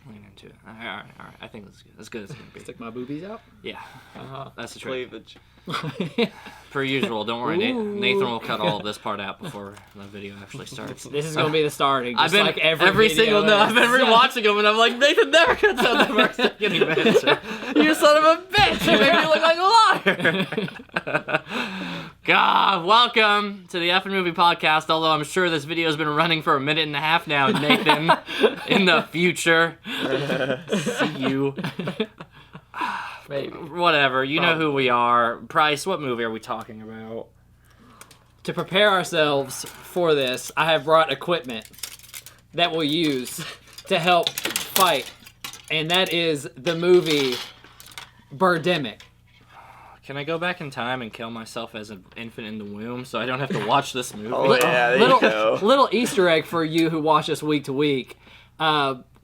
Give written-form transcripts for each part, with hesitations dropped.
Lean into it. All right. I think that's good. As good as it's gonna be. Stick my boobies out. Yeah, that's the trick. Cleavage. Per usual. Don't worry, Nathan will cut all of this part out before the video actually starts. This is gonna be the starting. Just I've been like every single. No, I've been rewatching them, and I'm like, Nathan never cuts out the first second he mentions. You son of a bitch! You made me look like a liar. God, welcome to the Effin' Movie Podcast. Although I'm sure this video has been running for a minute and a half now, Nathan. In the future, see you. Maybe. Whatever. You know who we are. Price, what movie are we talking about? To prepare ourselves for this, I have brought equipment that we'll use to help fight, and that is the movie Birdemic. Can I go back in time and kill myself as an infant in the womb so I don't have to watch this movie? Oh, yeah, there you go. Little Easter egg for you who watch us week to week.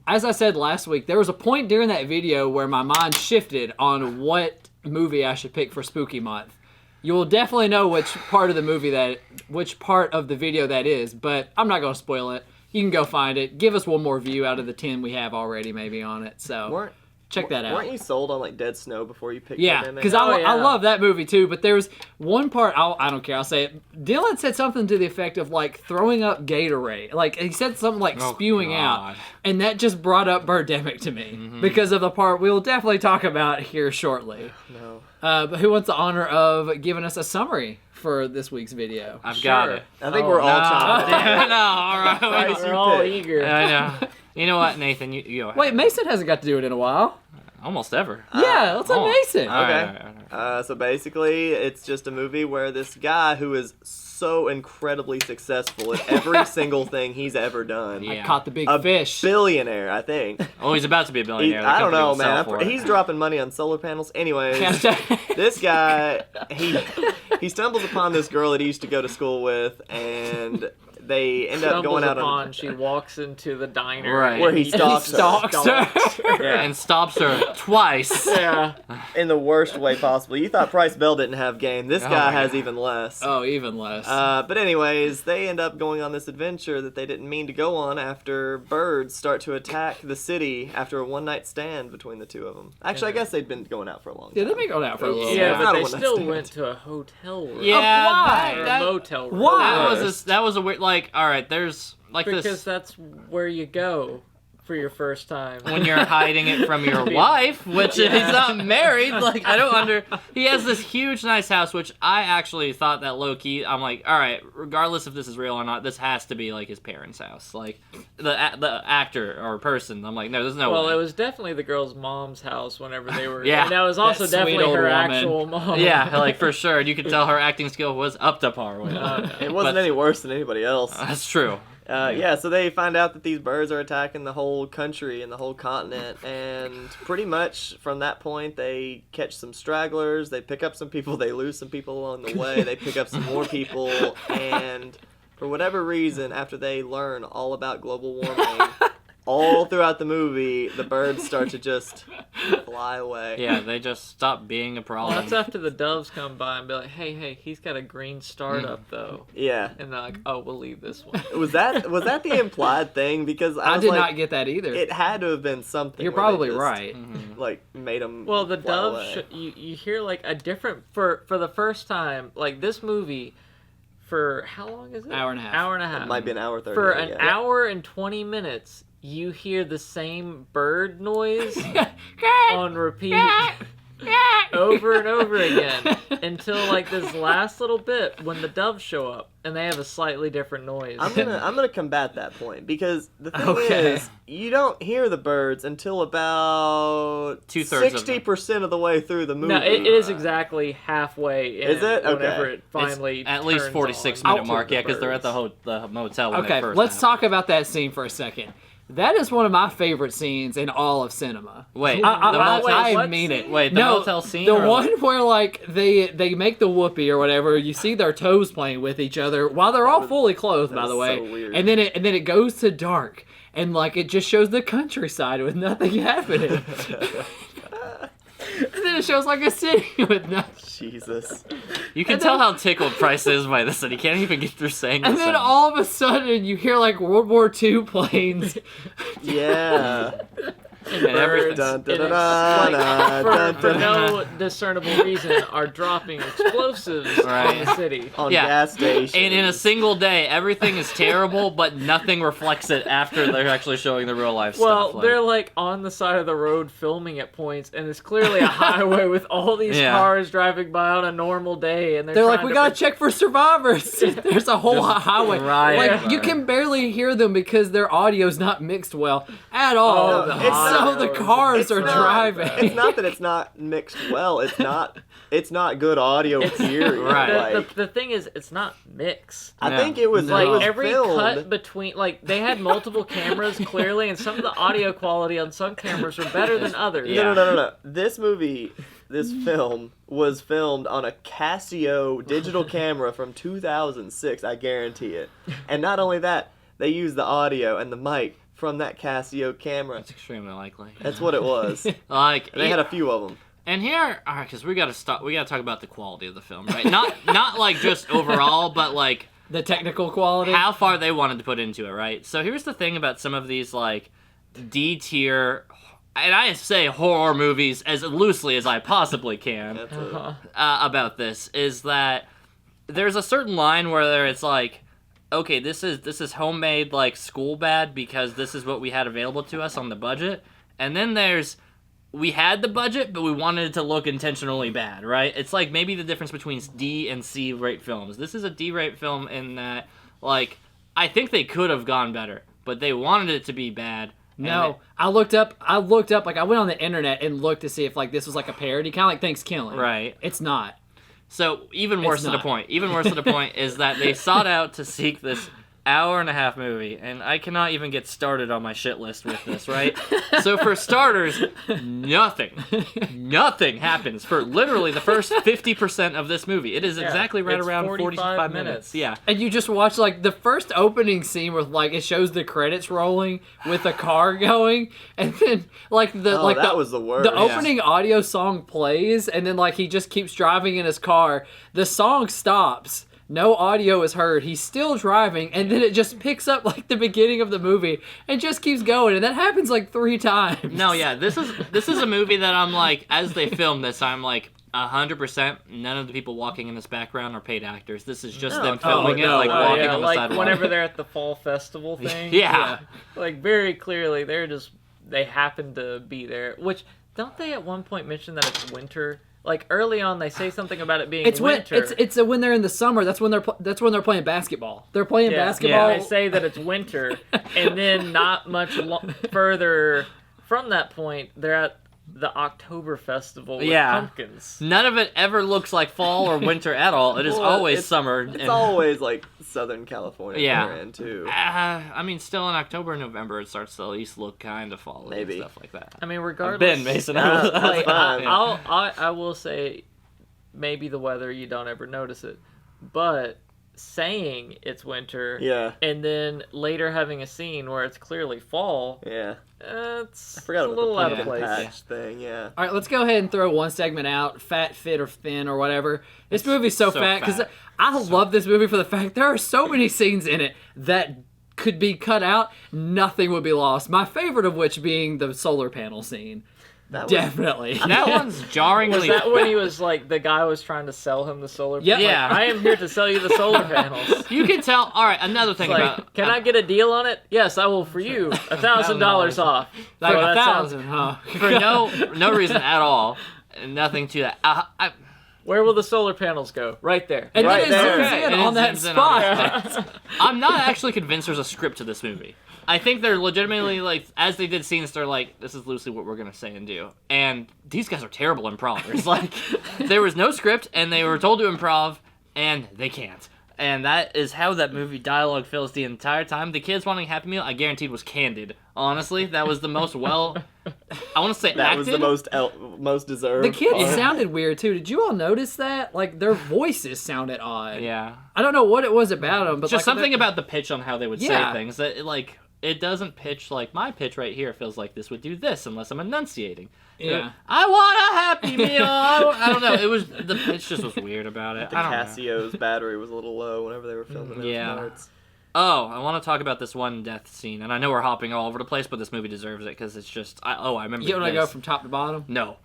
As I said last week, there was a point during that video where my mind shifted on what movie I should pick for Spooky Month. You will definitely know which part of the video that is, but I'm not going to spoil it. You can go find it. Give us one more view out of the 10 we have already maybe on it. So check that out. Weren't you sold on like Dead Snow before you picked Yeah, because I love that movie too, but there was one part, I don't care, I'll say it. Dylan said something to the effect of like throwing up Gatorade. Like he said something like spewing out, and that just brought up Birdemic to me because of the part we'll definitely talk about here shortly. No. But who wants the honor of giving us a summary for this week's video? I've got it. I think we're all chopped. No, all right. We're all eager. I know. You know what, Nathan? You go ahead. Wait, Mason hasn't got to do it in a while. Almost ever. Yeah, let's let Mason. Okay. So basically, it's just a movie where this guy who is so incredibly successful at every single thing he's ever done. I caught the big fish. Billionaire, I think. Oh, he's about to be a billionaire. I don't know, man. He's dropping money on solar panels. Anyways, this guy, he stumbles upon this girl that he used to go to school with, and they end up going out on. She walks into the diner, right? Where he stalks her. Yeah. And stops her twice. Yeah, in the worst way possible. You thought Price Bell didn't have game. This guy has even less. Oh, even less. But anyways, they end up going on this adventure that they didn't mean to go on after birds start to attack the city after a one-night stand between the two of them. Actually, I guess they'd been going out for a long time. Yeah, they've been going out for a little yeah, while. but they still went to a hotel room. Yeah, why? Or a motel room. Why? That was a weird. Like, all right, there's like because this. that's where you go for your first time. When you're hiding it from your wife, which he's not married. Like, I don't he has this huge, nice house, which I actually thought that low-key, I'm like, all right, regardless if this is real or not, this has to be, like, his parents' house. Like, the actor or person, I'm like, no, there's no way. Well, it was definitely the girl's mom's house whenever they were... Yeah. And that was also definitely her actual mom. Yeah, like, for sure. And you could tell her acting skill was up to par with it. It wasn't any worse than anybody else. That's true. So they find out that these birds are attacking the whole country and the whole continent, and pretty much from that point they catch some stragglers, they pick up some people, they lose some people along the way, they pick up some more people, and for whatever reason, after they learn all about global warming, all throughout the movie, the birds start to just fly away. Yeah, they just stop being a problem. Well, that's after the doves come by and be like, hey, he's got a green startup, though. Yeah. And they're like, oh, we'll leave this one. Was that the implied thing? Because I did not get that either. It had to have been something. You're probably right. Like, made them Well, the fly doves, away. you hear like a different, for the first time, like this movie, for how long is it? Hour and a half. Hour and a half. It might be an hour 30. For an hour and 20 minutes, you hear the same bird noise on repeat over and over again until like this last little bit when the doves show up and they have a slightly different noise. I'm gonna combat that point because the thing is, you don't hear the birds until about 60% of the way through the movie. No, it is exactly halfway in. Is it? Okay. Whenever it finally it's at least 46-minute mark, because they're at the motel when they first let's talk about that scene for a second. That is one of my favorite scenes in all of cinema. Wait, I mean it. Wait, the motel scene? The one where like they make the whoopee or whatever. You see their toes playing with each other while they're all fully clothed, by the way. So weird. And then it goes to dark, and like it just shows the countryside with nothing happening. And then it shows like a city with nothing. Jesus. You can tell how tickled Price is by this, and he can't even get through saying this. And then all of a sudden, you hear like World War II planes. Yeah. and everything. birds Dun, dun, in dun, it, dun, like, dun, for dun. no discernible reason are dropping explosives Right. on the city. On Yeah. gas stations. And in a single day, everything is terrible, but nothing reflects it after they're actually showing the real life Well, stuff. they're like on the side of the road filming at points, and it's clearly a highway with all these Yeah. cars driving by on a normal day, and They're like, trying we to gotta check for survivors. There's a whole highway. right Like by you it. can barely hear them because their audio's not mixed well at all. Oh, the so audio the is- cars It's are not- driving. It's not that it's not mixed well. It's not good audio period. Right. Like, the thing is, it's not mixed. I Yeah. think it was No. Like it was every filmed. cut between, like they had multiple cameras clearly, and some of the audio quality on some cameras were better than others. Yeah. No. This film was filmed on a Casio digital camera from 2006. I guarantee it. And not only that, they used the audio and the mic from that Casio camera. It's extremely likely. That's what it was. Like They had a few of them. And here, all right, because we gotta stop. We gotta talk about the quality of the film, right? Not like just overall, but like The technical quality. how far they wanted to put into it, right? So here's the thing about some of these like D tier, and I say horror movies as loosely as I possibly can. That's Uh-huh. About this is that there's a certain line where it's like, okay, this is homemade like school bad because this is what we had available to us on the budget, and then there's we had the budget but we wanted it to look intentionally bad, right? It's like maybe the difference between D and C rate films. This is a D rate film in that like I think they could have gone better, but they wanted it to be bad. and No, I looked up. Like I went on the internet and looked to see if like this was like a parody, kind of like Thanksgiving. Right. It's not. So even worse to the not. point. Even worse to the point is that they sought out to seek this hour-and-a-half movie, and I cannot even get started on my shit list with this, right? So for starters, nothing happens for literally the first 50% of this movie. It is Yeah, exactly right it's around 45 45 minutes. minutes. Yeah. And you just watch like the first opening scene with like it shows the credits rolling with a car going, and then like the Oh, like that the, was the worst. the opening audio song plays, and then like he just keeps driving in his car. The song stops. No audio is heard. He's still driving, and then it just picks up like the beginning of the movie and just keeps going, and that happens like 3 times. No, yeah, this is a movie that I'm like, as they film this, I'm like 100%. None of the people walking in this background are paid actors. This is just them filming it, like walking yeah, on the like sidewalk. whenever they're at the fall festival thing. Yeah. Like very clearly, they happen to be there. Which don't they at one point mention that it's winter? Like early on, they say something about it being It's winter. when they're in the summer. That's when they're playing basketball. They're playing basketball. They say that it's winter, and then not much further from that point, they're at the October festival with Yeah. pumpkins. None of it ever looks like fall or winter at all. It is Well, always it's- summer. It's always like Southern California Yeah. we're in too. I mean, still in October and November, it starts to at least look kind of fall and Maybe. stuff like that. I mean, regardless. Ben Mason. Like, fine. I will say, maybe the weather you don't ever notice it, but saying it's winter, Yeah. and then later having a scene where it's clearly fall, Yeah. it's I forgot a about little the out of pumpkin place. patch thing. Yeah. All right, let's go ahead and throw one segment out, fat, fit, or thin, or whatever. This movie's so so fat because fat. I love this movie for the fact there are so many scenes in it that could be cut out. Nothing would be lost. My favorite of which being the solar panel scene. That was, Definitely. That one's jarringly. Was that when he was like, the guy was trying to sell him the solar Yeah. panels? Yeah. Like, I am here to sell you the solar panels. You can tell. All right, another thing Like, about. can I get a deal on it? Yes, I will for you. $1,000 off. Like So that 1,000, huh? For no reason at all, nothing to that. Where will the solar panels go? Right there. And Right then it there. zooms in And it on that zooms in on spot. I'm not actually convinced there's a script to this movie. I think they're legitimately like, as they did scenes, they're like, this is loosely what we're gonna say and do. And these guys are terrible improvers. Like, there was no script, and they were told to improv, and they can't. And that is how that movie dialogue feels the entire time. The kids wanting Happy Meal, I guaranteed was candid. Honestly, that was the most I want to say that acted. was the most deserved. The kids part. sounded weird too. Did you all notice that? Like their voices sounded odd. Yeah. I don't know what it was about them, but Just like, something about the pitch on how they would Yeah. say things. That it doesn't pitch like my pitch right here feels like this would do this unless I'm enunciating. Yeah. I want a Happy Meal. I don't know. It was the pitch just was weird about it. The I don't know. Casio's battery was a little low whenever they were filming those Yeah. parts. Oh, I want to talk about this one death scene, and I know we're hopping all over the place, but this movie deserves it because it's just. I remember. You want to this. go from top to bottom? No.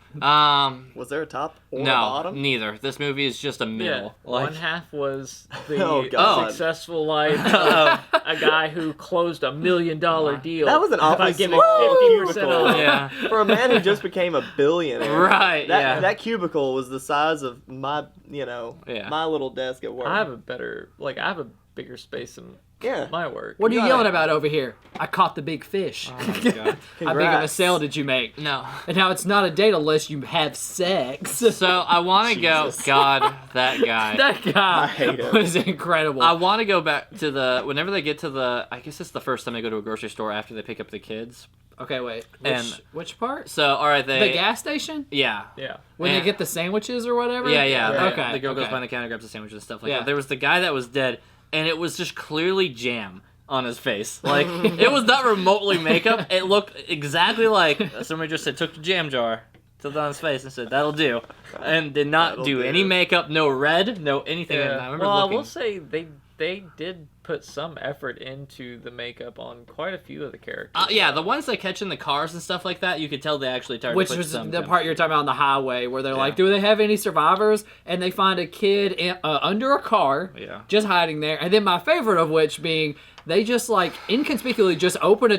Was there a top or No, a bottom? neither. This movie is just a Yeah, middle. one half was the Oh, God. successful life of a guy who closed $1 million deal. That was an awfully by giving small 50% cubicle. off. Yeah. For a man who just became a billionaire. Right, yeah. That cubicle was the size of my, Yeah. my little desk at work. I have a bigger space in Yeah. my work. What are you got yelling it. about over here? I caught the big fish. Oh my God. How big of a Congrats. sale did you make? No. And now it's not a date unless you have sex. So I want to go. Jesus. God, that guy. That guy I hate him. was incredible. I want to go back to whenever they get to I guess it's the first time they go to a grocery store after they pick up the kids. Okay, wait. And- Which part? So, all right, The gas station? Yeah. Yeah. When Yeah. they get the sandwiches or whatever? Yeah, yeah. Right. Okay. The girl goes okay. behind the counter, grabs a sandwich and stuff like Yeah. that. There was the guy that was dead, and it was just clearly jam on his face. Like, it was not remotely makeup. It looked exactly like somebody just said, took the jam jar, tilted on his face, and said, that'll do. And did not That'll do do. any makeup, no red, no anything. And I remember Well, looking. I will say they did put some effort into the makeup on quite a few of the characters. Yeah, the ones they catch in the cars and stuff like that, you could tell they actually tried Which to put was some the part you're talking about on the highway where they're like, do they have any survivors? And they find a kid under a car, Yeah. just hiding there. And then my favorite of which being they just like inconspicuously just open a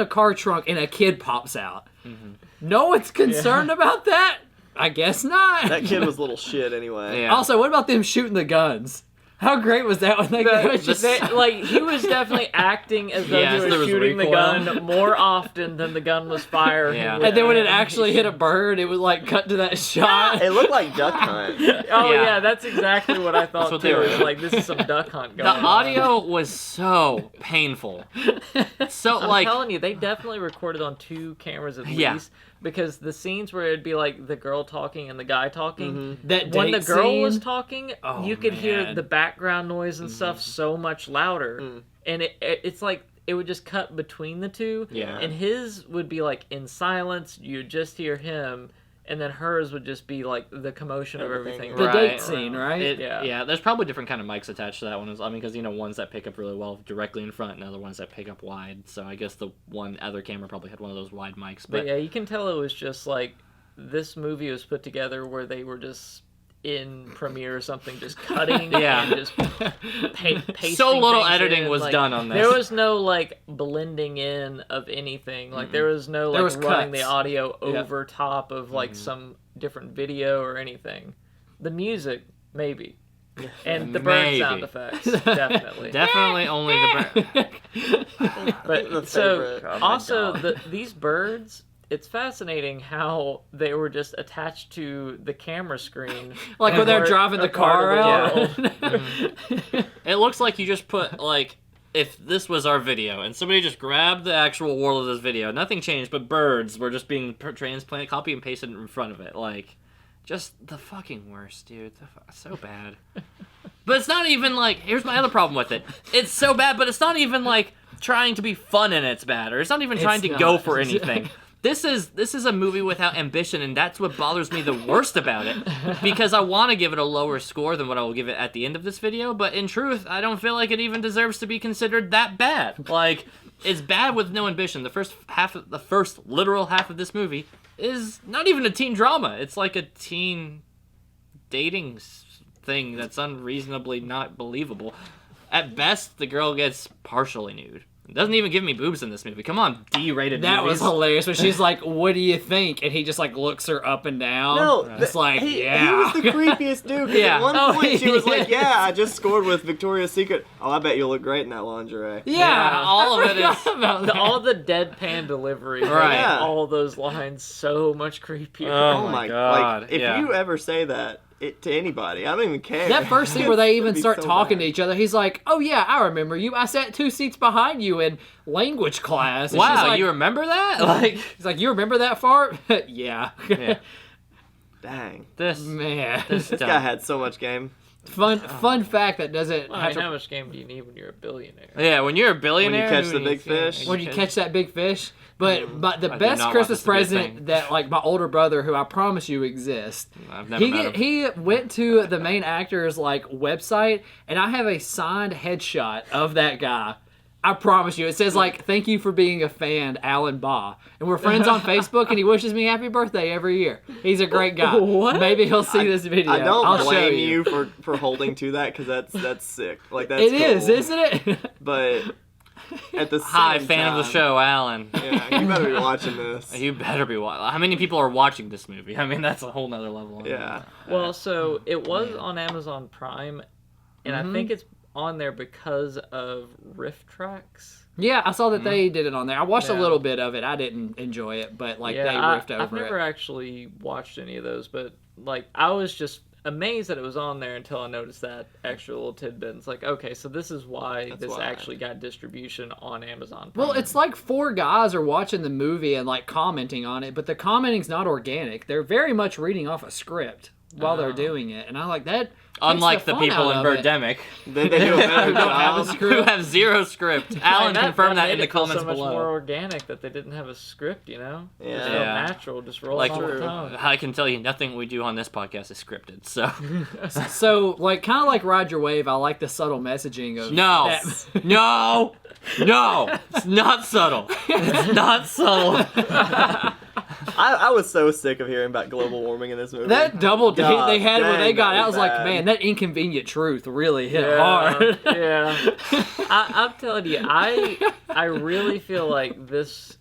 car trunk, and a kid pops out. Mm-hmm. No one's concerned about that? I guess not. That kid was a little shit anyway. Yeah. Also, what about them shooting the guns? How great was that when they He was definitely acting as though Yes, he there was was shooting the recoil. gun more often than the gun was firing. Yeah. And then when it actually hit a bird, it would like cut to that shot. It looked like Duck Hunt. Oh Yeah. yeah, that's exactly what I thought what too. they were. It was like, this is some duck hunt The going on. audio was so painful. So, I'm like, telling you, they definitely recorded on 2 cameras at Yeah. least, because the scenes where it'd be like the girl talking and the guy talking, That when the date girl scene, was talking, Oh, you could hear man. the background noise and stuff so much louder, and it's like it would just cut between the two. Yeah. And his would be like in silence, you'd just hear him, and then hers would just be like the commotion of Everything. everything. the Right. date scene, right? Yeah. Yeah. There's probably different kind of mics attached to that one. I mean, because ones that pick up really well directly in front, and other ones that pick up wide. So I guess the one other camera probably had one of those wide mics. But But yeah, you can tell it was just like this movie was put together where they were just in Premiere or something, just cutting Yeah. and just pasting so little things editing in. was Like, done on this. There was no like blending in of anything. Like there was no There like was running cuts. the audio Yeah. over top of like some different video or anything. The music, maybe. And the bird Maybe. sound effects, definitely. Definitely only the. But The so favorite. Oh my also God. these birds, it's fascinating how they were just attached to the camera screen. Like when they're Part- driving the a part car of the out. world. It looks like you just put like. If this was our video and somebody just grabbed the actual world of this video, nothing changed, but birds were just being transplanted, copy and pasted in front of it. Like, just the fucking worst, dude. So bad. But it's not even like, here's my other problem with it. It's so bad, but it's not even like trying to be fun and it's bad, or it's not even trying It's to go not. for anything. This is a movie without ambition, and that's what bothers me the worst about it. Because I want to give it a lower score than what I will give it at the end of this video, but in truth, I don't feel like it even deserves to be considered that bad. Like, it's bad with no ambition. The first literal half of this movie is not even a teen drama. It's like a teen dating thing that's unreasonably not believable. At best, the girl gets partially nude. It doesn't even give me boobs in this movie. Come on, D-rated That movies. was hilarious. When she's like, "What do you think?" and he just like looks her up and down. No, it's like, he yeah. was the creepiest dude. 'Cause Yeah. At one Oh, point, she was like, yes. "Yeah, I just scored with Victoria's Secret. Oh, I bet you'll look great in that lingerie." Yeah, all of it I is- forgot about that. All the deadpan delivery, Right. made Yeah. all those lines so much creepier. Oh my God, Like, if yeah. you ever say that to anybody, I don't even care. That first scene where they It's even gonna be start so talking bad. to each other, he's like, "Oh yeah, I remember you. I sat 2 seats behind you in language class." And she's Wow, like, you remember that? Like, he's like, "You remember that fart?" Yeah. yeah. Dang, This Man. this guy had so much game. Fun fact that doesn't I have mean, to... how much game do you need when you're a billionaire? Yeah, when you're a billionaire, catch who the big needs game? fish. When you catch that big fish. But the I do best not want Christmas this to be a present thing. that, like, my older brother, who I promise you exists, I've never met him. he went to the main actor's, like, website, and I have a signed headshot of that guy. I promise you. It says, like, thank you for being a fan, Alan Baugh. And we're friends on Facebook, and he wishes me happy birthday every year. He's a great guy. What? Maybe he'll see this video. I don't I'll show blame you. you for holding to that because that's sick. Like that's It is, cool. isn't it? But at the same Hi, fan of the time- show, Alan. Yeah, you better be watching this. You better be watching. How many people are watching this movie? I mean, that's a whole nother level. Yeah. Well, so it was on Amazon Prime, and I think it's on there because of riff tracks. Yeah, I saw that they did it on there. I watched a Yeah. little bit of it. I didn't enjoy it, but, like, they riffed over I've never it. actually watched any of those, but like I was just amazed that it was on there until I noticed that extra little tidbit. It's like, okay, so this is why That's this why. actually got distribution on Amazon Well, Prime. it's like 4 guys are watching the movie and, like, commenting on it, but the commenting's not organic. They're very much reading off a script while they're doing it, and I like that. Unlike takes the fun people in out of it. Birdemic, Then they do a better Who don't have a job. script. who have zero script. Alan That confirmed that made in the it feel comments so much below. more organic that they didn't have a script, you know? It just Yeah. felt Yeah. natural, just roll Like, off the tongue. I can tell you, nothing we do on this podcast is scripted. So So, like, kind of like Ride Your Wave, I like the subtle messaging of no, that. no, it's not subtle. It's not subtle. I was so sick of hearing about global warming in this movie. That double date God they had when they dang, got that out, I was like, bad. man, that inconvenient truth really hit hard. Yeah. I'm telling you, I really feel like this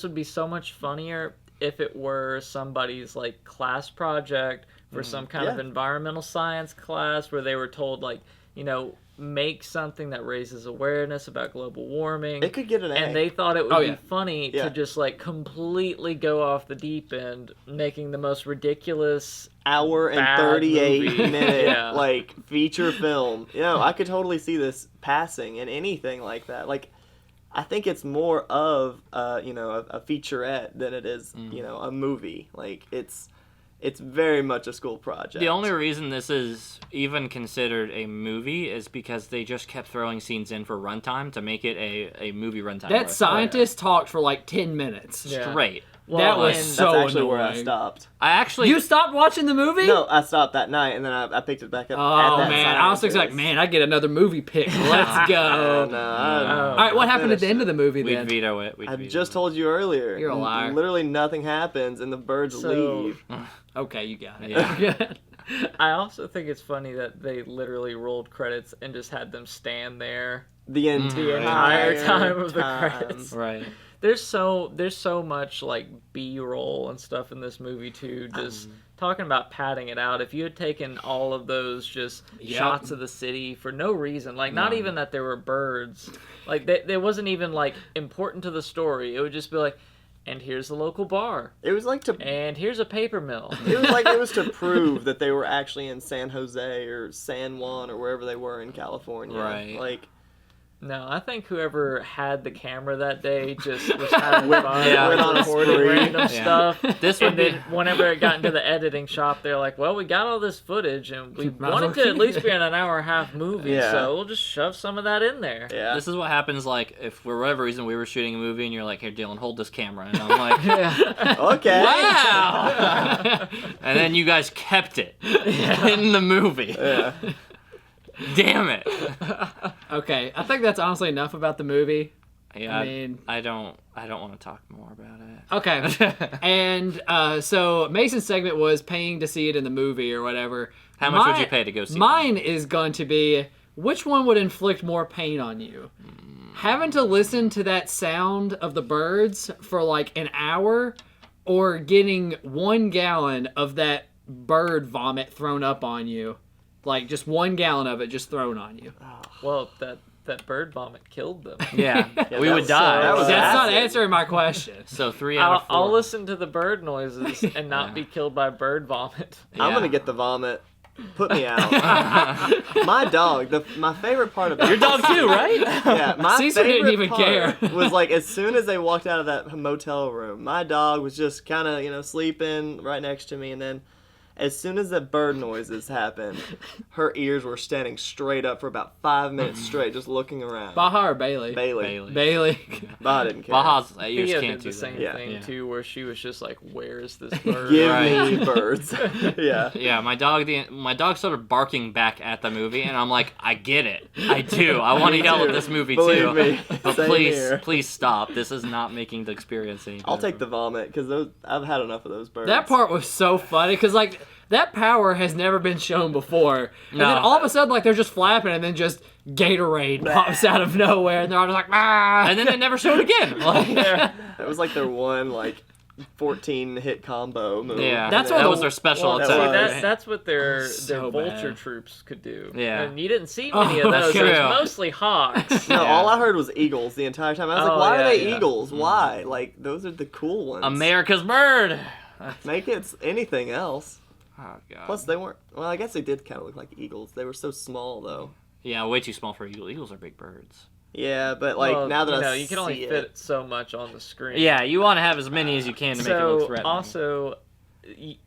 would be so much funnier if it were somebody's like class project for some kind of Yeah. environmental science class where they were told like, you know, make something that raises awareness about global warming. It could get an A. And they thought it would Oh, be yeah. funny Yeah. to just like completely go off the deep end, making the most ridiculous. hour and bad 38 movie. minute Yeah. like feature film. You know, I could totally see this passing in anything like that. Like I think it's more of you know, a featurette than it is, you know, a movie. Like it's very much a school project. The only reason this is even considered a movie is because they just kept throwing scenes in for runtime to make it a movie runtime. That list. scientist talked for like 10 minutes. Yeah. Straight. That was and so that's actually where I annoying. stopped. I actually You stopped watching the movie? No, I stopped that night and then I picked it back up. Oh, at that man. I was scientist. like, man, I get another movie pick. Let's Oh, go. no, All right, what happened at the end of the movie we'd then? veto it. We'd I veto just it. told you earlier. You're a liar. Literally nothing happens and the birds So- leave. Okay, you got it. Yeah. I also think it's funny that they literally rolled credits and just had them stand there The entire time of the credits. Right. There's so much like B-roll and stuff in this movie too. Just talking about padding it out. If you had taken all of those just Yep. shots of the city for no reason, like not even that there were birds, like they wasn't even like important to the story. It would just be like, and here's the local bar, It was like to and here's a paper mill. it was to prove that they were actually in San Jose or San Juan or wherever they were in California. Right. Like No, I think whoever had the camera that day just was having fun. Yeah. Went on a recording spree. random Yeah. stuff. This would And be then whenever it got into the editing shop, they're like, well, we got all this footage and we Might as wanted well to at least be in an hour and a half movie, Yeah. so we'll just shove some of that in there. yeah. This is what happens, like, if for whatever reason we were shooting a movie and you're like, here, Dylan, hold this camera. And I'm like, Yeah. Okay. wow! And then you guys kept it in the movie. Yeah. Damn it. Okay, I think that's honestly enough about the movie. Yeah, I mean- I don't want to talk more about it. Okay. And so Mason's segment was paying to see it in the movie or whatever. How much would you pay to go see Mine is going to be, which one would inflict more pain on you? Having to listen to that sound of the birds for like an hour, or getting 1 gallon of that bird vomit thrown up on you? Like just 1 gallon of it just thrown on you. Well, that bird vomit killed them. Yeah, we that would was die. that was That's not acid. answering my question. So 3 out of 4. I'll listen to the bird noises and not be killed by bird vomit. I'm Yeah. gonna get the vomit. Put me out. My dog. My favorite part about Your dog too, right? Yeah, my Caesar didn't favorite even part care. was like as soon as they walked out of that motel room, my dog was just kind of sleeping right next to me, and then As soon as the bird noises happened, her ears were standing straight up for about 5 minutes straight, just looking around. Baja or Bailey? Bailey. Baja didn't care. Baja's ears Thea can't did do the same that. thing too, where she was just like, "Where is this bird?" Give Right. me birds. Yeah. Yeah, my dog started barking back at the movie, and I'm like, I get it. I do. I want to yell at this movie Believe too. me. But Same please, here. please stop. This is not making the experience any better. I'll take the vomit, because I've had enough of those birds. That part was so funny because like that power has never been shown before, and then No. all of a sudden like they're just flapping, and then just Gatorade pops out of nowhere, and they're all just like ah. And then they never showed again. Like, That was like their one, 14-hit combo move. yeah, That's that what was their special that attack. was- right? That's what their So vulture bad. troops could do. Yeah. And you didn't see Oh, many of that's those. It was true. mostly hawks. No, Yeah. all I heard was eagles the entire time. I was Oh, like, why yeah, are they yeah. eagles? Why? Like, those are the cool ones. America's bird. Make it anything else. Oh god. Plus, they weren't. Well, I guess they did kind of look like eagles. They were so small, though. Yeah, way too small for eagles. Eagles are big birds. Yeah, but Well, now that I you can only see fit it, so much on the screen. Yeah, you want to have as many as you can to make it look So threatening. also,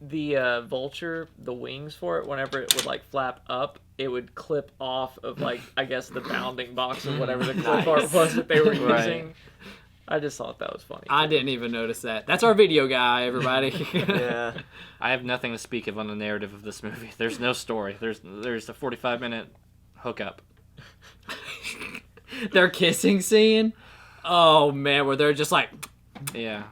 the vulture, the wings for it, whenever it would like flap up, it would clip off of like I guess the bounding box or whatever the clip art was that they were Right. using. I just thought that was funny. I didn't even notice that. That's our video guy, everybody. yeah. I have nothing to speak of on the narrative of this movie. There's no story. There's a 45-minute hookup. Their kissing scene. Oh man, where they're just like, Yeah.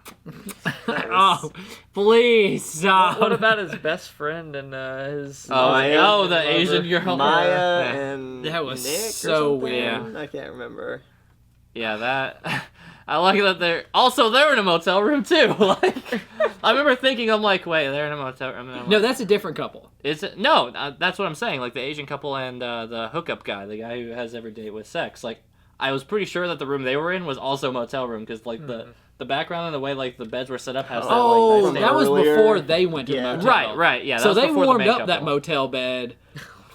oh, please stop. What about his best friend and his? Oh, the lover? Asian girl. Maya Yeah. and That was Nick so or something? weird. I can't remember. Yeah, that. I like that they're in a motel room too. Like, I remember thinking, I'm like, wait, they're in a motel room. And I'm No, like, that's a different couple. is it? No, that's what I'm saying. Like the Asian couple and the hookup guy, the guy who has every date with sex. Like, I was pretty sure that the room they were in was also a motel room because like the background and the way like the beds were set up has that like Oh, nice that was earlier. before they went to the Yeah. motel. right, yeah. That So was they before the warmed main up that couple. motel bed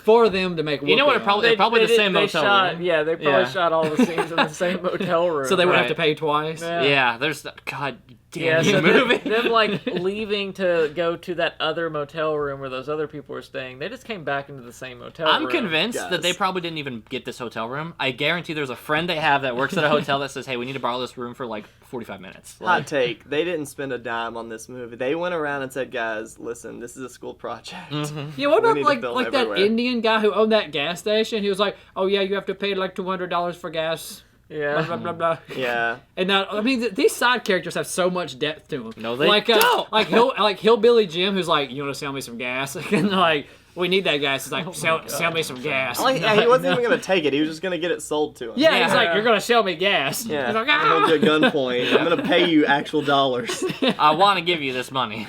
for them to make. You know what? It whoopee on. probably the did- same motel shot, room. Yeah, they probably Yeah. shot all the scenes in the same motel room. So they would have to Right. pay twice. Yeah. Yeah, there's God damn Yeah, you so movie. them like leaving to go to that other motel room where those other people were staying. They just came back into the same motel I'm room. convinced Yes. that they probably didn't even get this hotel room. I guarantee there's a friend they have that works at a hotel that says, "Hey, we need to borrow this room for like 45 minutes." Hot Like, take. They didn't spend a dime on this movie. They went around and said, guys, listen, this is a school project. Yeah, what We about need to like film that everywhere. Indian guy who owned that gas station? He was like, "Oh yeah, you have to pay like $200 for gas." Blah Yeah. blah blah. Yeah. And now, I mean, these side characters have so much depth to them. No, they like, don't. Like Hillbilly Jim, who's like, "You want to sell me some gas?" And they're like, "We need that gas." He's like, "Sell me some gas." Yeah, he wasn't even going to take it. He was just going to get it sold to him. Yeah, he's Yeah. like, "You're gonna sell me gas." Yeah. He's like, I held "Ah." you at gunpoint. I'm going to pay you actual dollars. I want to give you this money.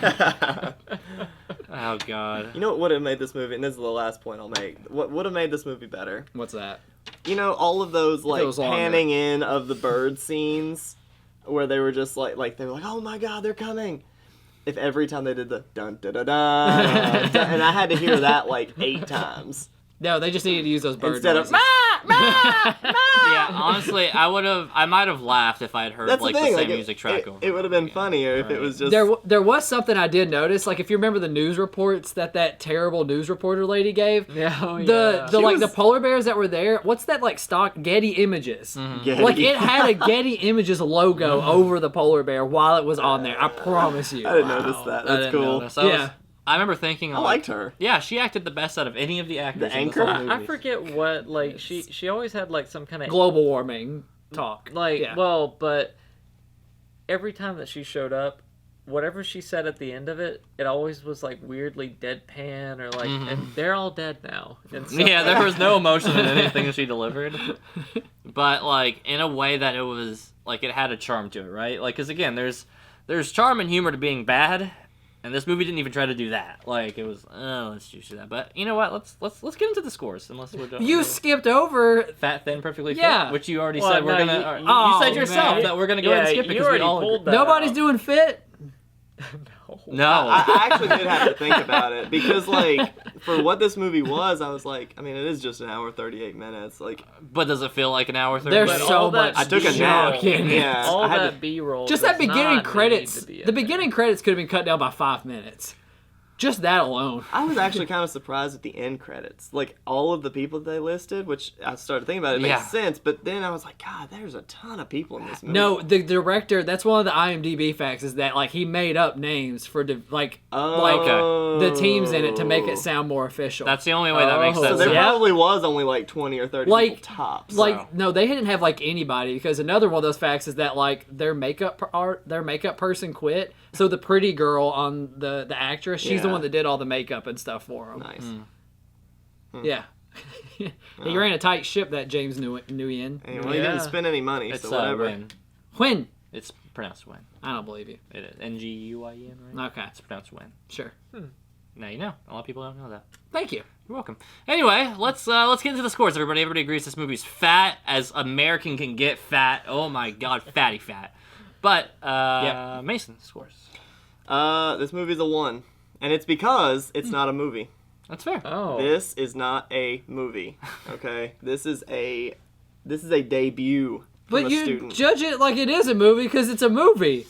Oh God. You know what would have made this movie, and this is the last point I'll make, what would have made this movie better? What's that? You know, all of those, like, was longer. panning in of the bird scenes where they were just, like they were like, oh my god, they're coming. If every time they did the dun da da da, and I had to hear that, like, 8 times. No, they just needed to use those bird Instead noises. of, Yeah, honestly, I might have laughed if I had heard that's like the thing. same like, music track over. it would have been funnier if it Right. was just... There was something I did notice. Like, if you remember the news reports that terrible news reporter lady gave, Yeah. Oh, the She like was- the polar bears that were there. What's that like stock Getty Images? Getty. Like it had a Getty Images logo over the polar bear while it was on there. I promise you. I didn't notice that. I That's didn't cool. notice. Yeah. I remember thinking, I liked her. Yeah, she acted the best out of any of the actors. The in this anchor? whole movie. I forget what like she always had like some kind of Global warming talk. like yeah. well, but every time that she showed up, whatever she said at the end of it, it always was like weirdly deadpan or like, and they're all dead now. And so, Yeah, there was no emotion in anything that she delivered, but like in a way that it was like it had a charm to it, right? Like, because again, there's charm and humor to being bad, and this movie didn't even try to do that. Like it was, let's just do that. But you know what? Let's get into the scores. Unless we're done. You skipped over. Fat, thin, perfectly fit, Yeah. which you already Well, said we're no, gonna. you- you said oh, yourself man. that we're gonna go ahead and skip it you because we already all pulled agree. that. Nobody's out. doing fit. No. I actually did have to think about it because, like, for what this movie was, I was like, I mean, it is just an hour 38 minutes. Like, But does it feel like an hour 30? There's But so all that much. I took a nap. junk in it. Yeah, all I had that to- B-roll. Just does that beginning not credits. need to be in The there. beginning credits could have been cut down by 5 minutes. Just that alone. I was actually kind of surprised at the end credits. Like, all of the people that they listed, which I started thinking about, it Yeah. makes sense, but then I was like, God, there's a ton of people in this movie. No, the director, that's one of the IMDb facts, is that, like, he made up names for, the teams in it to make it sound more official. That's the only way that makes Oh. sense. So there Yeah. probably was only like 20 or 30 Like- people tops. Like, no, they didn't have, like, anybody, because another one of those facts is that, like, their makeup person quit, so the pretty girl on the actress, she's the Yeah. one that did all the makeup and stuff for them. Nice. Yeah. He ran a tight ship, that James Nguyen. Anyway, he didn't spend any money, It's so whatever. Win. When? It's pronounced Win. I don't believe you. It is Nguyen, right? Okay, It's pronounced Win. sure. Now you know. A lot of people don't know that. Thank you. You're welcome. Anyway, let's get into the scores. Everybody agrees this movie's fat as American can get fat. Oh my God, fatty fat. But Mason scores. This movie's a 1. And it's because it's not a movie. That's fair. Oh. This is not a movie. Okay? This is a debut from But a you student. judge it like it is a movie because it's a movie.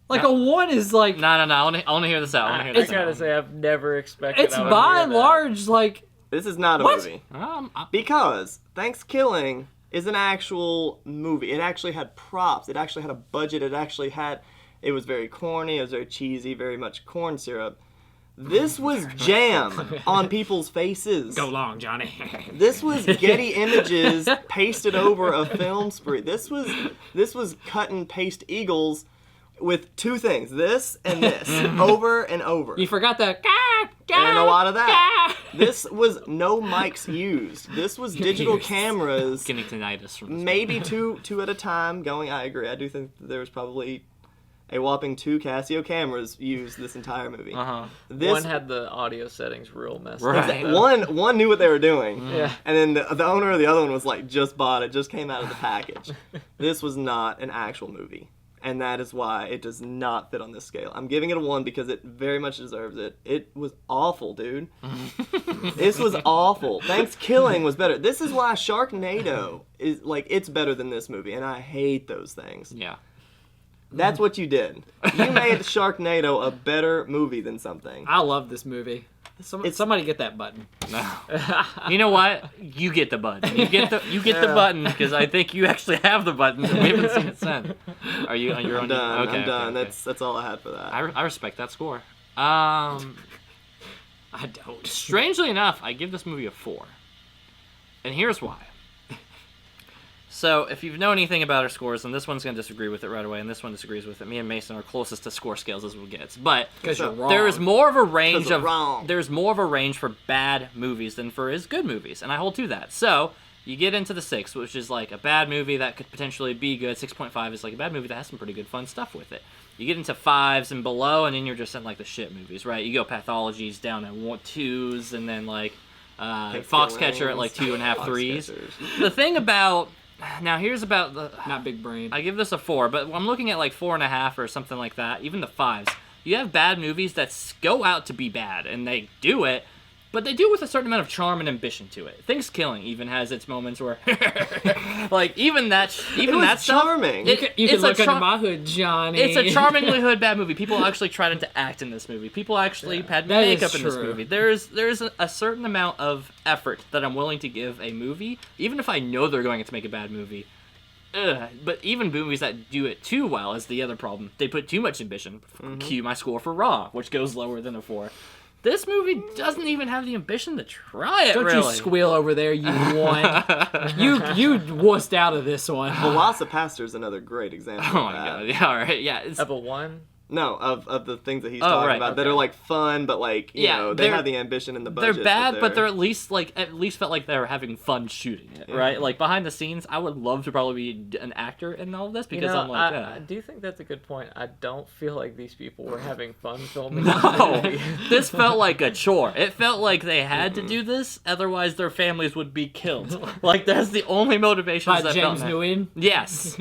Like, a 1 is like... No. I want to hear this out. I want to hear I this gotta out. say, I've never expected. It's I would by hear and that. large, like... This is not a What? movie. I- Because Thanksgiving is an actual movie. It actually had props. It actually had a budget. It was very corny. It was very cheesy, very much corn syrup. This was jam on people's faces. Go long, Johnny. This was Getty Images pasted over a film spree. This was cut and paste Eagles with 2 things, this and this, over and over. You forgot the... And a lot of that. This was no mics used. This was digital cameras, Getting tinnitus from this maybe two at a time going. I agree. I do think that there was probably a whopping 2 Casio cameras used this entire movie. Uh-huh. This One had the audio settings real messed up. Right. one knew what they were doing. Yeah. And then the owner of the other one was like, just bought it, just came out of the package. This was not an actual movie. And that is why it does not fit on this scale. I'm giving it a 1 because it very much deserves it. It was awful, dude. This was awful. Thanksgiving was better. This is why Sharknado is, like, it's better than this movie. And I hate those things. Yeah. That's what you did. You made Sharknado a better movie than something. I love this movie. Somebody get that button. No. You know what? You get the button. You get the button because I think you actually have the button and we haven't seen it sent. Are you? You're I'm on. done. Okay, I'm done. okay. That's all I had for that. I respect that score. I don't. Strangely enough, I give this movie a 4. And here's why. So, if you know anything about our scores, then this one's going to disagree with it right away, and this one disagrees with it. Me and Mason are closest to score scales as we'll get. But Because you're wrong. there is more of a range 'Cause I'm wrong. there's more of a range for bad movies than for his good movies, and I hold to that. So, you get into the 6, which is like a bad movie that could potentially be good. 6.5 is like a bad movie that has some pretty good fun stuff with it. You get into 5s and below, and then you're just in like the shit movies, right? You go Pathologies down at 2s, and then like Foxcatcher at like 2.5, 3s. Foxcatchers. The thing about here's about the Not big brain. I give this a 4, but I'm looking at like 4.5 or something like that. Even the 5s. You have bad movies that go out to be bad, and they do it, but they do it with a certain amount of charm and ambition to it. Thanksgiving even has its moments where, like even that was stuff, charming. You can it's a look under char- my hood, Johnny. It's a charmingly hood bad movie. People actually tried to act in this movie. People actually had that is makeup in this true. movie. There's a certain amount of effort that I'm willing to give a movie, even if I know they're going to make a bad movie. But even movies that do it too well is the other problem. They put too much ambition. Cue my score for Raw, which goes lower than a 4. This movie doesn't even have the ambition to try it, Don't really. you squeal over there, you want. you wussed out of this one. Velocipaster's another great example Oh of my that. god, yeah, alright, yeah. Of a 1? No, of the things that he's Oh, talking right, about that okay. are like fun, but like you Yeah, know they they're- have the ambition and the They're budget. bad, but they're at least felt like they were having fun shooting it, right? Like behind the scenes, I would love to probably be an actor in all of this because I'm like, I do think that's a good point. I don't feel like these people were having fun filming no, this movie. this felt like a chore. It felt like they had to do this, otherwise their families would be killed. Like that's the only motivation. By James Nguyen. Yes,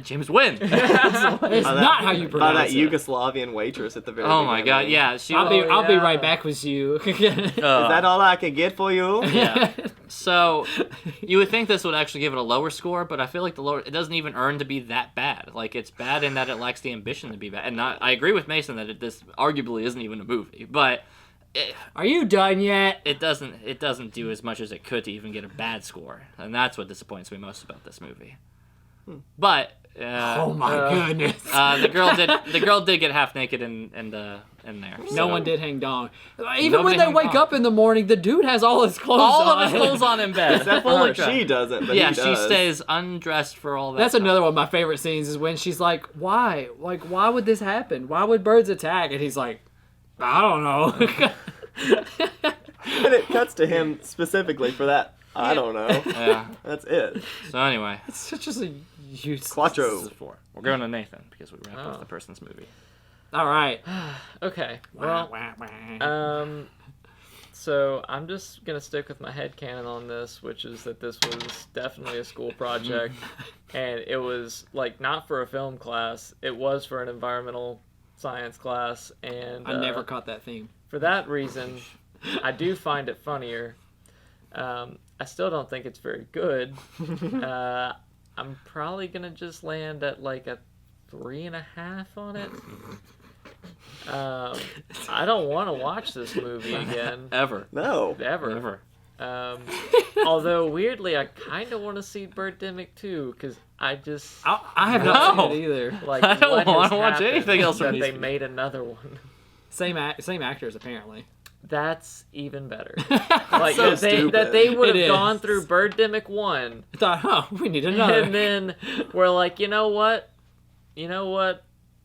James Wynn. It's not how you by pronounce that it. Yugoslavian waitress at the very Oh my god, beginning. yeah. She. I'll be yeah. right back with you. Is that all I can get for you? Yeah. So you would think this would actually give it a lower score, but I feel like it doesn't even earn to be that bad. Like it's bad in that it lacks the ambition to be bad. And I agree with Mason that this arguably isn't even a movie, but Are you done yet? it doesn't do as much as it could to even get a bad score, and that's what disappoints me most about this movie. But Oh my goodness. the girl did get half naked in there. No so- one did hang dong. Even Nobody when they hang wake dong. up in the morning, the dude has all his clothes All on. of his clothes on in bed. Except for Fully her. dressed. She doesn't, but Yeah, he she does. stays undressed for all that. That's time. another one of my favorite scenes is when she's like, why? Like, why would this happen? Why would birds attack? And he's like, I don't know. And it cuts to him specifically for that. I don't know. Yeah. That's it. So anyway, It's such a useless. Quattro. this is 4. We're going to Nathan because we wrapped Oh. up the person's movie. All right. Okay. Wah, Well, wah, wah. so I'm just gonna stick with my headcanon on this, which is that this was definitely a school project, and it was like not for a film class. It was for an environmental science class, and I never caught that theme. for that reason, I do find it funnier. I still don't think it's very good. I'm probably gonna just land at like a 3.5 on it. I don't want to watch this movie again, Ever. No. ever. Although weirdly, I kind of want to see Birdemic too, because I just I have not No. seen it either. like. I don't what wanna has watch happened anything else from that these they people. made another one. Same actors apparently. That's even better. Like So that they stupid. would It have is. gone through Birdemic 1. I thought, oh, we need another. And then we're like, you know what?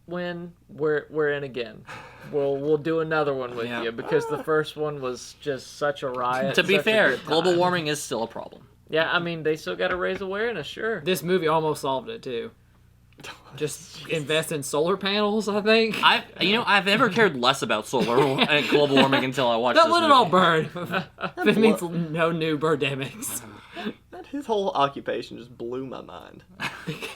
When we're in again, we'll do another one with Yeah. you because the first one was just such a riot. To be such a fair, good global time. warming is still a problem. Yeah, I mean they still got to raise awareness, sure. This movie almost solved it too. Just invest in solar panels, I think. I've never cared less about solar and global warming until I watched Don't this let it movie. all burn. It means no new birdemics. His whole occupation just blew my mind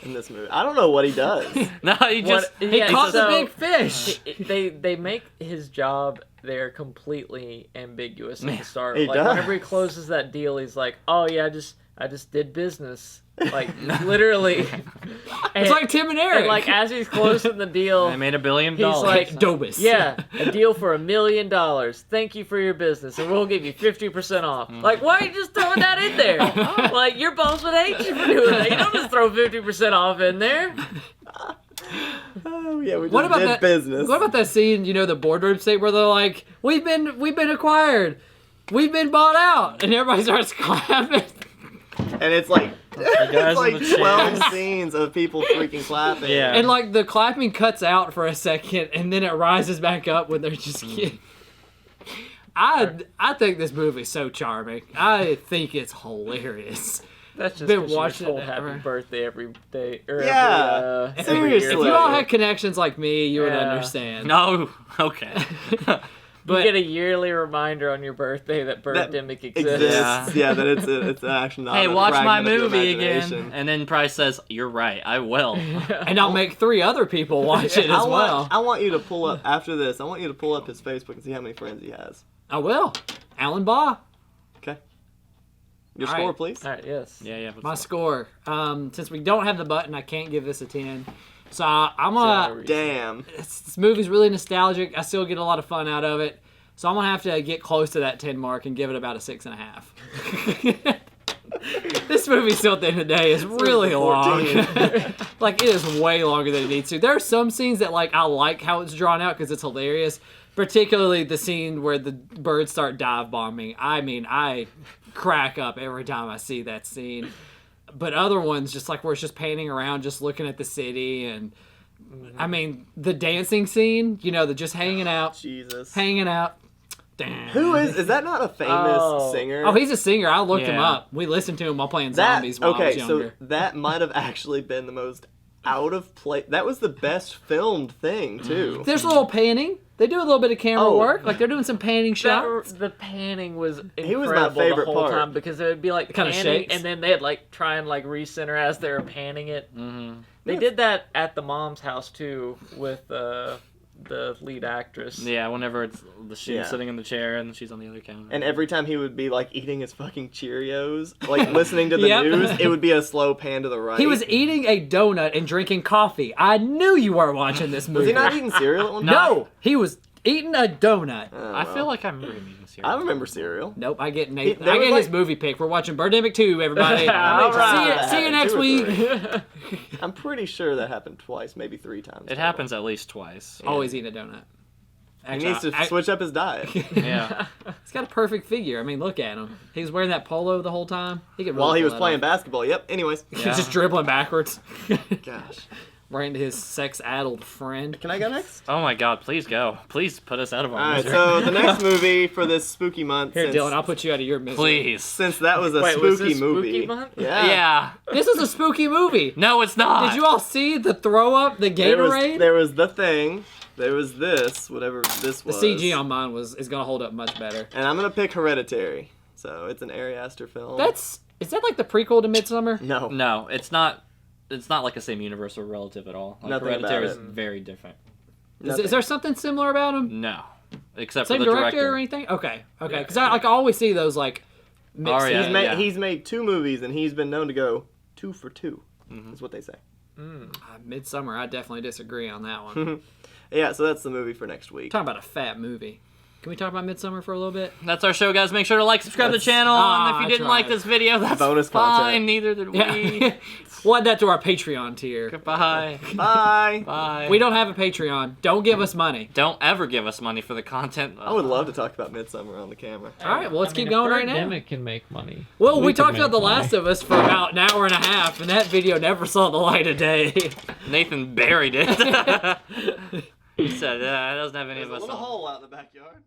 in this movie. I don't know what he does. No, he just What- He yeah, caught the so- big fish. They make his job there completely ambiguous at the start. He Like does. whenever he closes that deal, he's like, "Oh yeah, I just did business." Like literally. It's like Tim and Eric. And like as he's closing the deal, they made $1 billion. he's like, Dobus. "Yeah, a deal for $1 million. Thank you for your business, and we'll give you 50% off." Like, why are you just throwing that in there? Like your boss would hate you for doing that. You don't just throw 50% off in there. Oh yeah, we just What about did that business. What about that scene? You know, the boardroom scene where they're like, "We've been acquired, we've been bought out," and everybody starts clapping. And it's like guys it's like in the 12 scenes of people freaking clapping. Yeah. And like the clapping cuts out for a second, and then it rises back up when they're just kidding. I think this movie's so charming. I think it's hilarious. That's just Been because you're watching told it happy ever. birthday every day. Or Yeah, every seriously. If year. you all had connections like me, you would Yeah. understand. No, okay. You But get a yearly reminder on your birthday that Birdemic exists. exists. Yeah, that it's actually not. Hey, a watch my fragment of your movie again. imagination. And then Price says, "You're right, I will." and I'll make 3 other people watch it as well. I want you to pull up after this. I want you to pull up his Facebook and see how many friends he has. I will. Alan Baugh. Okay. Your All score, right. please. All right, yes. Yeah. My score. Since we don't have the button, I can't give this a 10. So I'm gonna. Damn. This movie's really nostalgic. I still get a lot of fun out of it. So I'm gonna have to get close to that 10 mark and give it about a 6.5. This movie still at the end of the day is really long. 14. Like it is way longer than it needs to. There are some scenes that like I like how it's drawn out because it's hilarious. Particularly the scene where the birds start dive bombing. I mean, I crack up every time I see that scene. But other ones, just like where it's just panning around, just looking at the city, and I mean the dancing scene. You know, the just hanging out, Jesus. Damn. Who is that? Not a famous Oh. singer? Oh, he's a singer. I looked him Yeah. up. We listened to him while playing that. zombies while I was Okay, younger. so that might have actually been the most out of place. That was the best filmed thing too. There's a little panning. They do a little bit of camera Oh. work. Like they're doing some panning shots. The panning was incredible He was my favorite the whole part. time because it would be like It kinda panning, shakes. and then they'd like try and like recenter as they were panning it. Mm-hmm. They did that at the mom's house too with the lead actress. Yeah, whenever she's Yeah. sitting in the chair and she's on the other counter. And every time he would be like eating his fucking Cheerios, like listening to the Yep. news, it would be a slow pan to the right. He was eating a donut and drinking coffee. I knew you weren't watching this movie. Was he not eating cereal at one point? No, he was Eating a donut. I feel like I remember him eating cereal. I remember cereal. Nope, I get Nathan. there I was get his like- movie pick. We're watching Birdemic 2, everybody. All right. See you next Two or week. three. I'm pretty sure that happened twice, maybe 3 times. It happens at least twice. Always eating a donut. He needs to switch up his diet. Yeah. He's got a perfect figure. I mean, look at him. He was wearing that polo the whole time. He could really While he pull was that playing off. basketball. Yep. Anyways. He's just dribbling backwards. Gosh. Right into his sex-addled friend. Can I go next? Oh my God! Please go. Please put us out of our All right. misery. So the next movie for this spooky month. Here, since, Dylan, I'll put you out of your misery. Please. Since that was a Wait, spooky was this movie. spooky month? Yeah. Yeah. This is a spooky movie. No, it's not. Did you all see the throw up, the Gatorade? There was The Thing. There was this, whatever this the was. CG on mine is gonna hold up much better. And I'm gonna pick Hereditary. So it's an Ari Aster film. Is that like the prequel to Midsummer? no. No, it's not. It's not like the same universe or relative at all. Like, Nothing Hereditary about is it. very different. Is there something similar about him? No, except Same for the director, or anything? Okay. Because I always see those like mixed. Oh, yeah. He's made 2 movies and he's been known to go 2 for 2. That's what they say. Midsummer, I definitely disagree on that one. Yeah, so that's the movie for next week. Talking about a fat movie. Can we talk about Midsummer for a little bit? That's our show, guys. Make sure to like, subscribe to the That's- channel. And if I you didn't tried. like this video, that's Bonus fine. content. Neither did we. Yeah. We'll add that to our Patreon tier. Goodbye. Bye. Bye. We don't have a Patreon. Don't give us money. Don't ever give us money for the content. I would love to talk about Midsummer on the camera. All right, well, let's keep going right now. Birdemic can make money. Well, we could talked make about The money. Last of Us for about an hour and a half, and that video never saw the light of day. Nathan buried it. He said, it doesn't have any There's of a us little on. hole out in the backyard.